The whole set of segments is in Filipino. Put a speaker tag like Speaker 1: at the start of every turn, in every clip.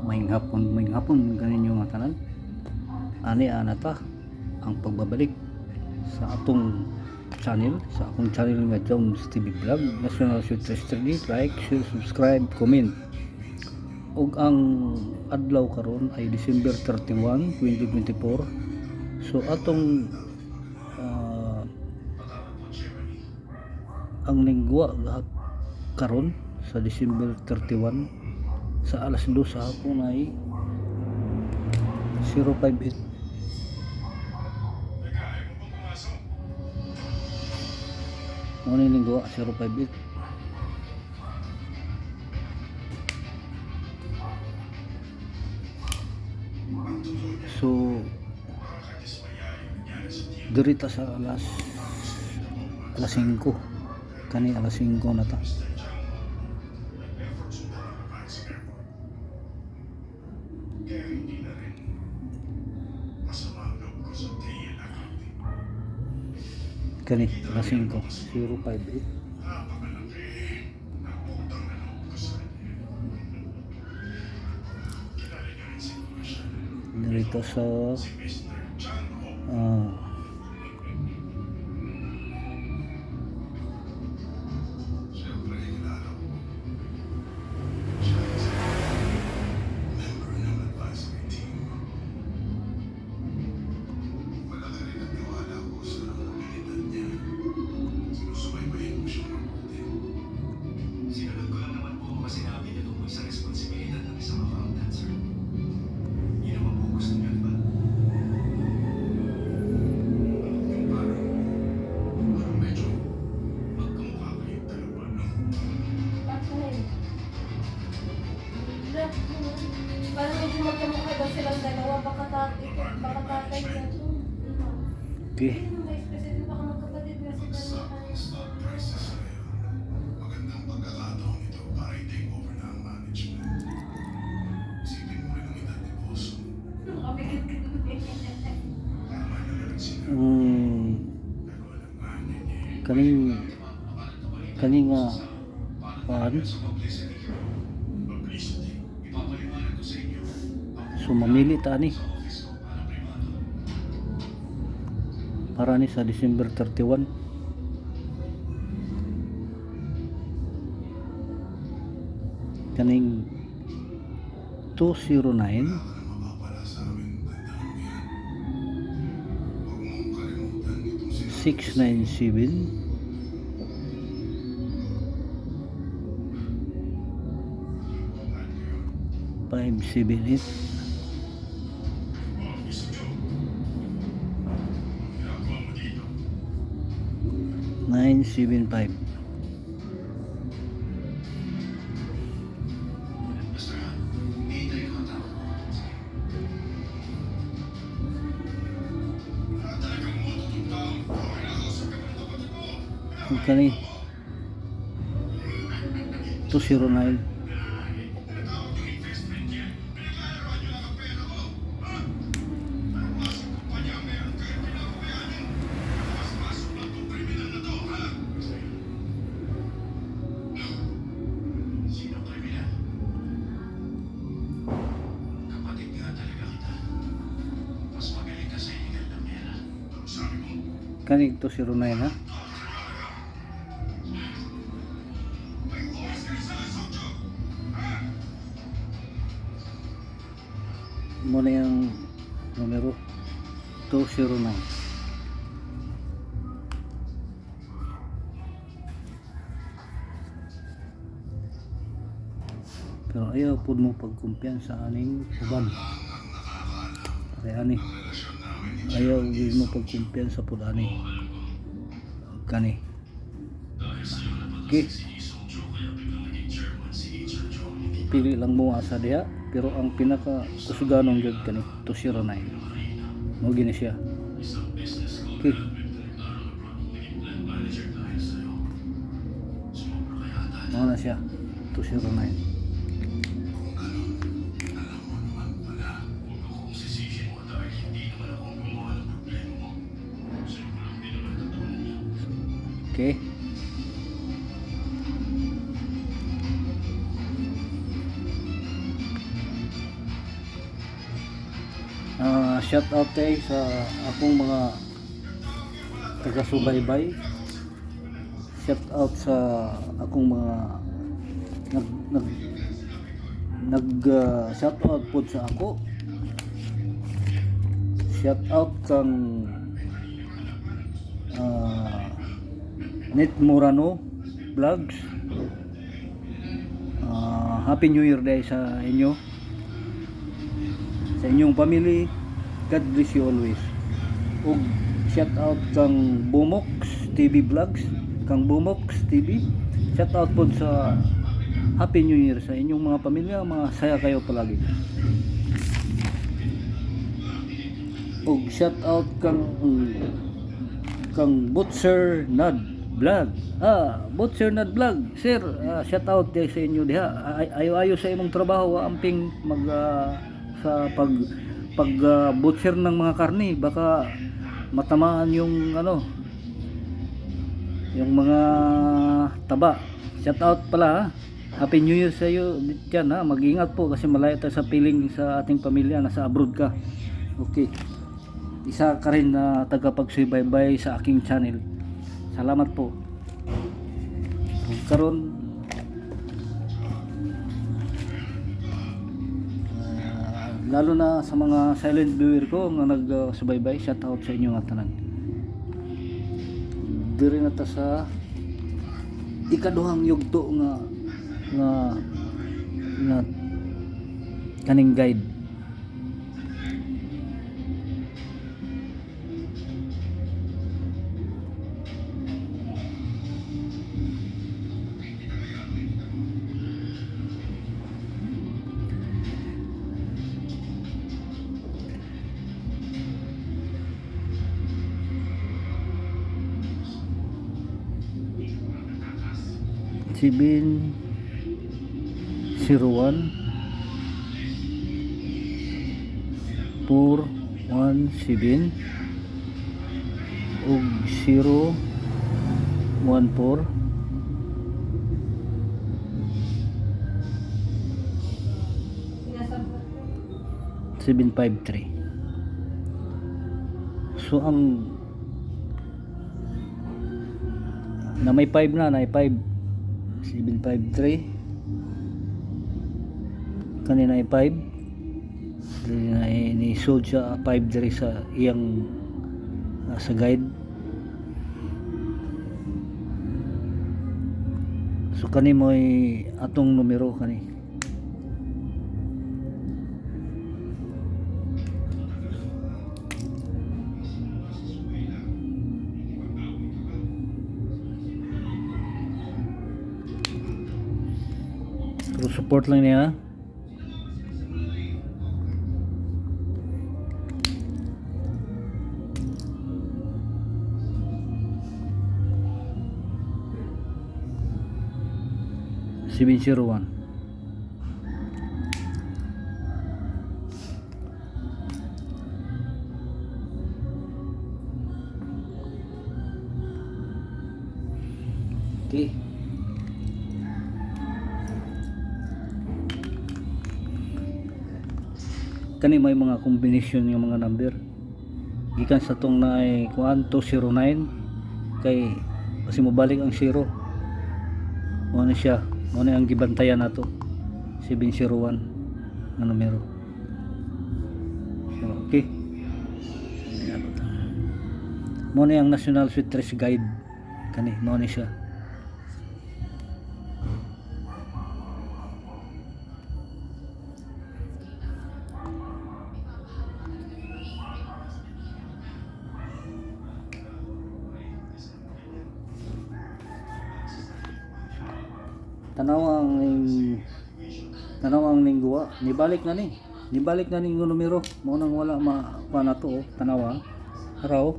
Speaker 1: May hapon ganin yung tanan. Ani ana ta ang pagbabalik sa atong channel, sa akong channel nga Jones TV Vlog, National Shoot History. Like, share, subscribe, comment. Ug ang adlaw karon ay December 31, 2024. So atong ang lingwa karon sa December 31 sa alas 2 sa hapon ay 058. Ano yung linggo? 058. So dirita sa alas 5 kani alas 5 na ta. Kani alas 5 058 dito sa
Speaker 2: parang medyo magkamukha daw silang dalawa, baka tatay niya to.
Speaker 1: okay.
Speaker 2: Kasi baka magkapatid nga sila.
Speaker 3: Magandang pagkakataon ito para i-take over na ang management. Isipin mo rin ang edad ni Boss.
Speaker 2: Nakabigit ka naman eh.
Speaker 3: Tama na lang sila. Pero alam nga niya
Speaker 1: kaning paan. So mamili ta ni para ni sa December 31. Kaning 209 697 578 975. Kani 209 kani 209 ha. Muna yung numero 209. Pero ayaw po mo pagkumpiyansa aning uban. Kaya ani ayaw mo pagkumpiyansa po ani kani. Okay, pili lang mo asa diha, pero ang pinaka kusuganong gyud kani 209 mo gini siya. Okay, mo na siya 209. Okay. shout out tayo sa akong mga taga-subaybay. Shout out sa akong mga shout out po sa ako. Shout out kang Net Morano Vlogs. Happy New Year day sa inyo, sa inyong family. God bless you always. Og shout out kang Bumox TV Vlogs, kang Bumox TV. Shout out po sa Happy New Year sa inyong mga pamilya, mga saya kayo palagi. Og shout out kang Butcher Nad Vlog. Butcher Nad Vlog. Sir, shout out din sa inyo diha. Ayo-ayo sa imong trabaho, amping mag sa pag butcher ng mga karne, baka matamaan yung yung mga taba. Shout out pala ha. Happy New Year sa iyo diyan ha. Mag-ingat po kasi malayo tayo sa piling sa ating pamilya, nasa abroad ka. Okay. Isa ka rin na tagapagsubaybay sa aking channel. Salamat po. Karon lalo na sa mga silent viewer ko nga nagsubaybay, shout out sa inyo nga tanan. Diri na ta sa ikaduhang yugto nga kaning guide. Sibin 01 417 ug 014 753. So ang na may 5 na 5 753 kanina ay 5 ni-sold siya 5 diri sa iyang sa guide. So kani mo ay atong numero kani. Pero support lang niya. $701. Okay. Kani may mga combination yung mga number gikan sa tong na ay kuan 209 kay kasi mobalik ang 0 mo na siya, mo na ang gibantayan nato 701 na numero. So okay, mo na ang National Sweet Trees Guide kani, mo na siya. tanawang lingguwa nibalik na ni yung numero mo nang wala makuha na to tanawa araw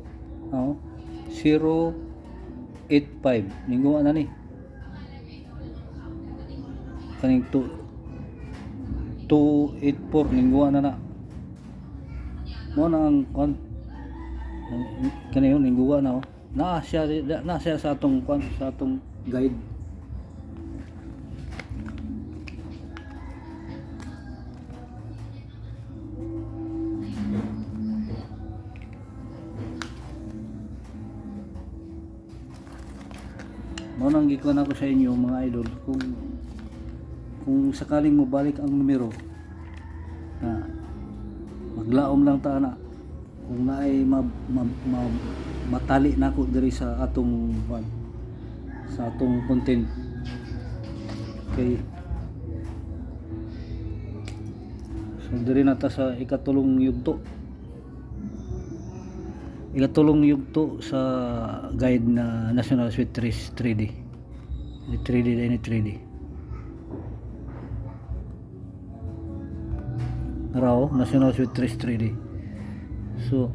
Speaker 1: 085 lingguwa na ni kaning 284 lingguwa na mo nang kani yun lingguwa na na siya sa atong guide. ang gikuan ako sa inyo mga idol, kung sakaling mo balik ang numero na maglaom lang ta na kung naay matali na ako diri sa atong content kay so diri na ta sa ikatulong yugto sa guide na National Sweet Trees 3D. Ini 3D na ini 3D. Raw National Sweet Trees 3D. So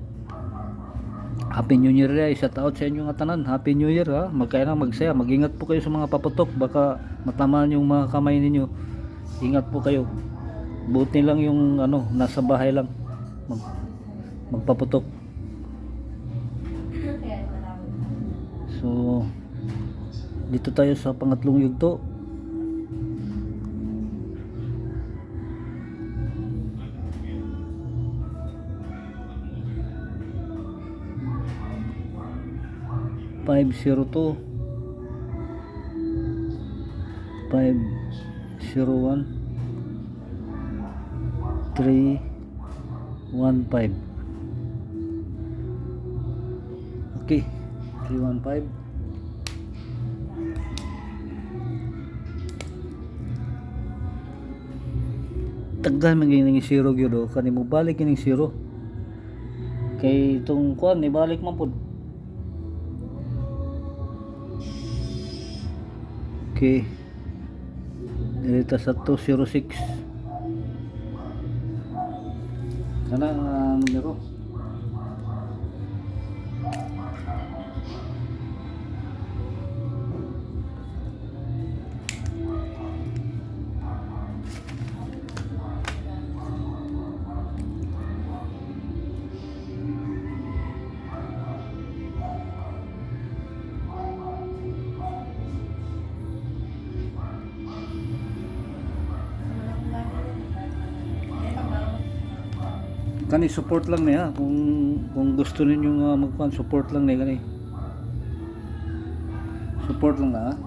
Speaker 1: Happy New Year guys. Shout out sa inyo nga tanan. Happy New Year ha. Magkainang magsaya. Mag-ingat po kayo sa mga paputok. Baka matamaan yung mga kamay ninyo. Ingat po kayo. Buti lang yung nasa bahay lang. Magpaputok.
Speaker 2: Kaya malawin.
Speaker 1: So dito tayo sa pangatlong yugto. Five zero 501 315. Okay, 315. Tagal magiging zero gyud kani mo balik kining zero. Kay itong kuan ni balik man pud. Okay. Dito sa 206. Kana ang numero. Kani support lang niya kung gusto ninyo magkuhan support lang niya kani. Support lang na.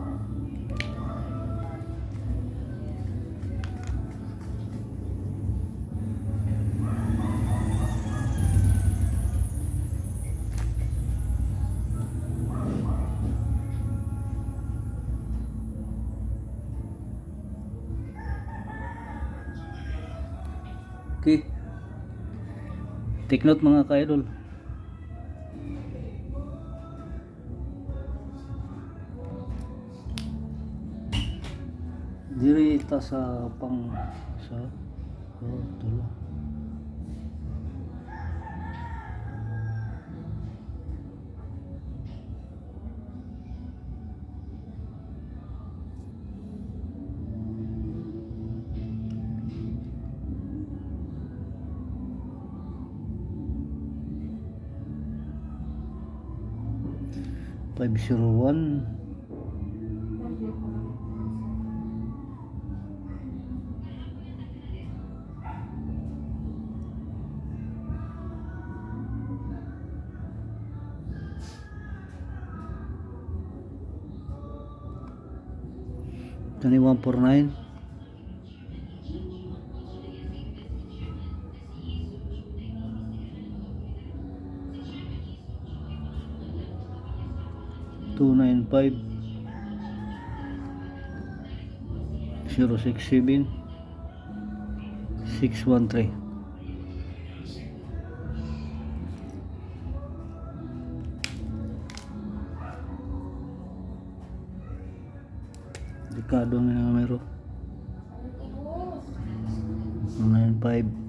Speaker 1: Okay. Take note mga ka-idol. Diri ta sa tulo. Five zero one. Kani 149. Two 9-5 067 613. Delikado ang numero. 95.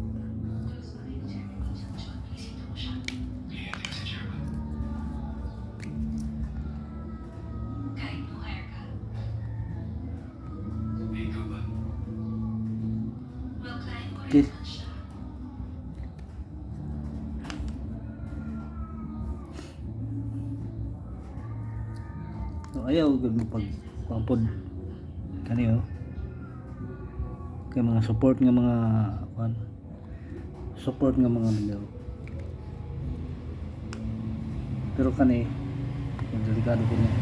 Speaker 1: Okay. So, ayaw gud mo pagpod kaniyo kay mga support nga mga numero. Pero kani delikado ko niya.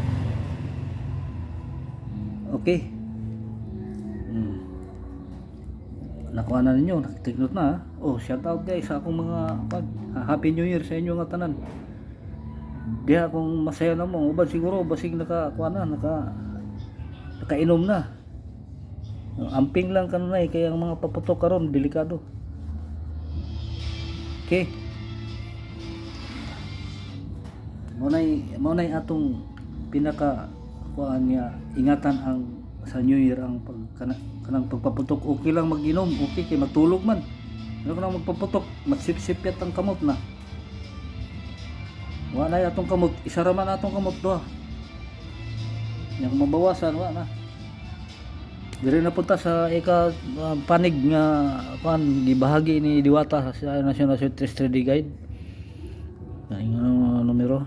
Speaker 1: Okay. Nakuha na ninyo, take note na ha? Oh, shout out guys sa akong mga Happy New Year sa inyo nga tanan. Di akong masaya na mo, ubad siguro basig nakakuha na, nakainom na. Amping lang kanunay kaya ang mga paputok karon delikado. Okay. Maunay atong pinaka kuan niya ingatan ang sa New Year ang kanang pagpaputok. Okay lang mag-inom, okay kay magtulog man. Ano ka nang magpaputok, magsipsipyat ang kamot na. Wala na atong kamot, isara man atong kamot do. Yang mabawasan wala na. Dire na punta sa panig nga kuan gibahagi ni Diwata sa National Swift Study Guide. Kaya nga numero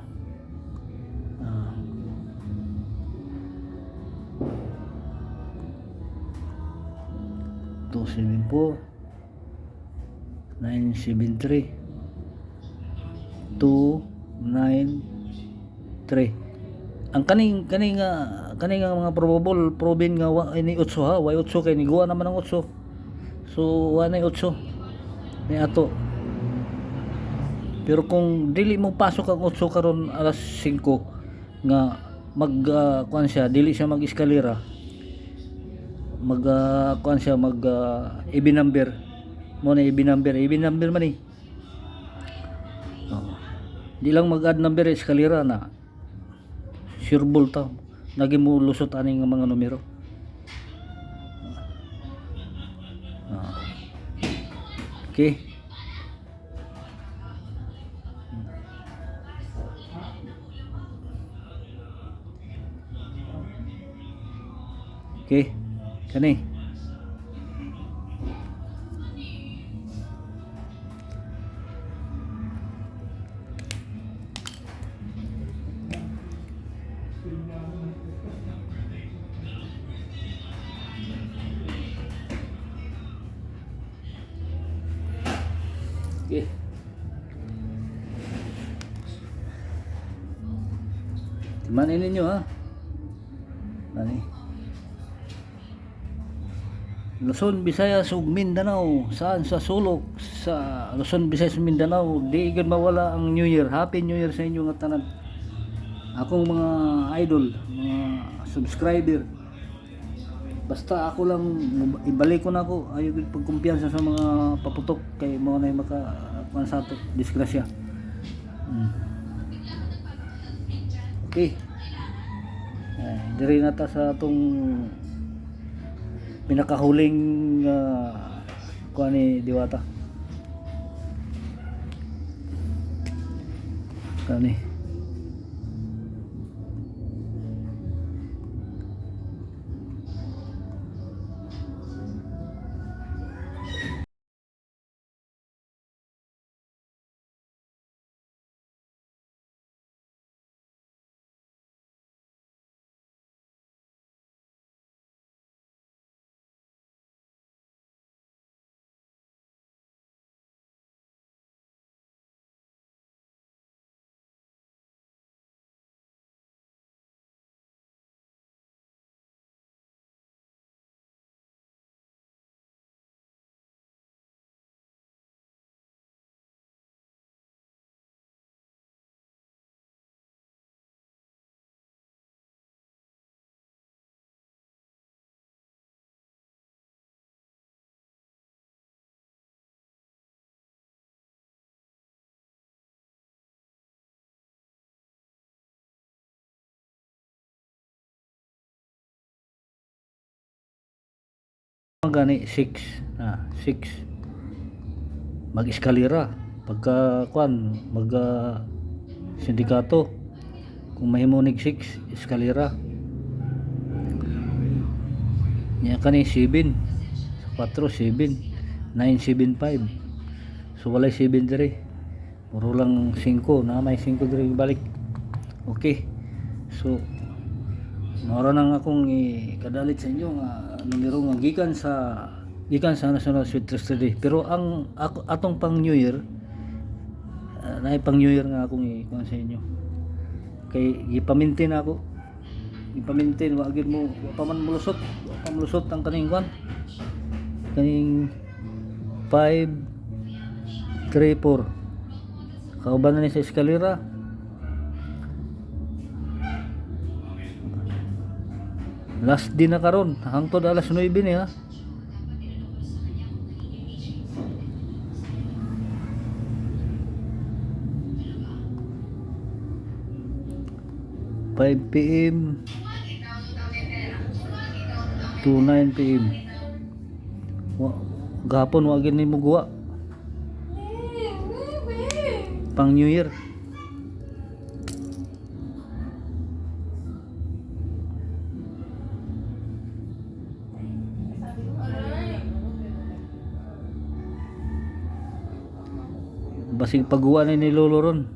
Speaker 1: 274 973 293. Ang kaning mga probable proven nga ini 8 ha, way 8 kay ni guwa naman ang 8. So wa na 8 ni ato. Pero kung dili mo pasok ang 8 karon alas 5 nga kuan siya, dili siya mag-eskalera. Kuan siya even number. Mo na even number man eh. Di lang mag-add number eskalera na. Sureball ta. Nagi mo lusot ani nga mga numero. Okay. Okay. Kani. Okay. Timanin ninyo ha. Ani. Luzon, Visayas ug Mindanao, saan sa sulok sa Luzon, Visayas ug Mindanao, di gid mawala ang New Year. Happy New Year sa inyo nga tanan. Akong mga idol, mga subscriber. Basta ako lang ibalik ko na ako, ayo gid pagkumpiyansa sa mga paputok kay mao na maka kuan sa ato disgrasya. Okay. Diri na ta sa atong pinakahuling kuan ni Diwata. Kani. Gani 6 mag-eskalera pagka kuan sindikato kung mahimunig 6 eskalera niya kani 7 4 7 9 7 5 so walay 7 diri puro lang 5 na may 5 diri balik. Okay, so mara nang akong ikadalit sa inyo nga numero nga gikan sa National Sweet Study. Pero ang atong pang New Year naay pang New Year nga akong ikuan sa inyo kay gipamintin ako ipamintain wa gyud mo wa pa man mulusot, wa pa mulusot ang kaning kwan. Kaning 5 3 4. Kauban na ni sa eskalera. Last din na karon, hangtod alas 9 ni ha. PM to 9 PM. Gapon wa gini mo guwa pang New Year. Basig pagguwa ni Lolo ron.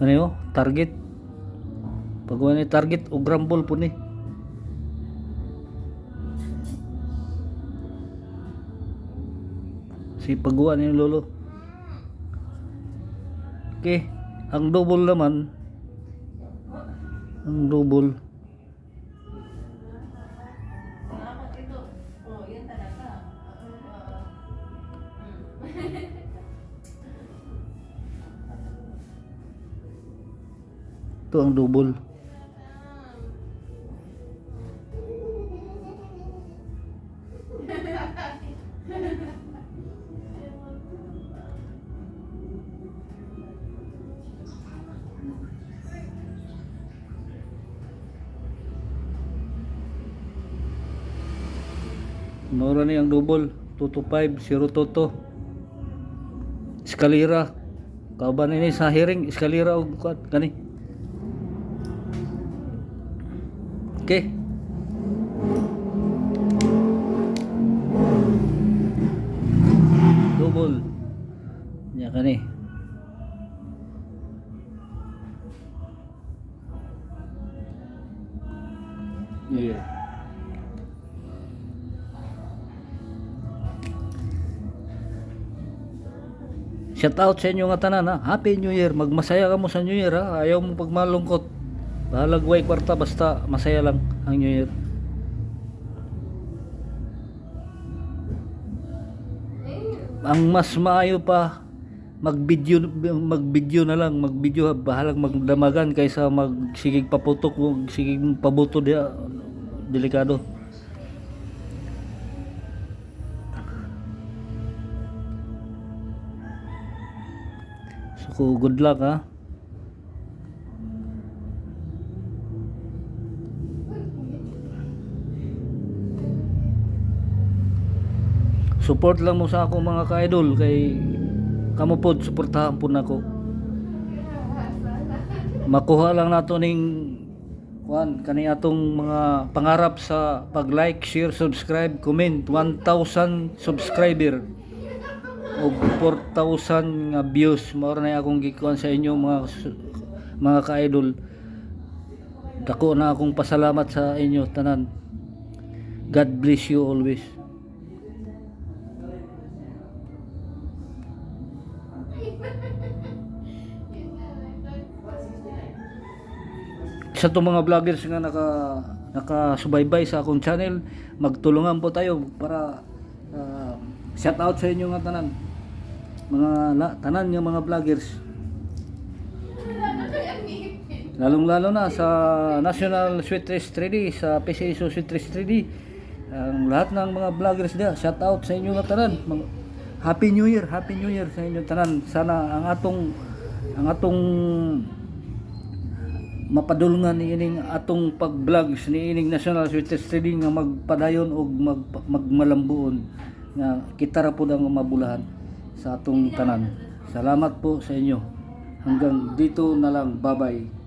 Speaker 1: Ano yo? Target. Pagguwa ni target o grambol po ni. Si pagguwa ni Lolo. Okay, ang double naman. Ang double.
Speaker 2: Ito. Oh, yan talaga.
Speaker 1: Ito ang double. Mura ni ang double 225 0 toto. Eskalera. Kauban ini sa hearing eskalera og kani. Okay. Double. Nya kani. Yeah. Shout out sa inyo nga tanan ha. Happy New Year. Magmasaya ka mo sa New Year ha. Ayaw mo pagmalungkot. Bahalag way kwarta basta masaya lang ang New Year. Ang mas maayo pa magvideo na lang, magvideo bahalag magdamagan kaysa magsigig paputok o sigig pabuto dia delikado. So good luck ha. Support lang mo sa ako mga ka-idol kay kamo pod suportahan po nako. Makuha lang nato ning kuan kani atong mga pangarap sa pag-like, share, subscribe, comment 1,000 subscriber o 4,000 nga views. Mao na akong gikuan sa inyo mga ka-idol. Dako na akong pasalamat sa inyo tanan. God bless you always. Sa itong mga vloggers nga nakasubaybay sa akong channel, magtulungan po tayo para shout out sa inyo nga tanan tanan nga mga vloggers, lalong lalo na sa National Sweet Trees 3D, sa PCSO Sweet Trees 3D, ang lahat ng mga vloggers dia, shout out sa inyo nga tanan. Happy New Year sa inyo tanan. Sana ang atong mapadulungan ni ining atong pag-vlogs ni ining National Sweet Trees 3D nga magpadayon og magmalambuon nga kita ra pud ang mabulahan sa atong tanan. Salamat po sa inyo. Hanggang dito na lang. Bye-bye.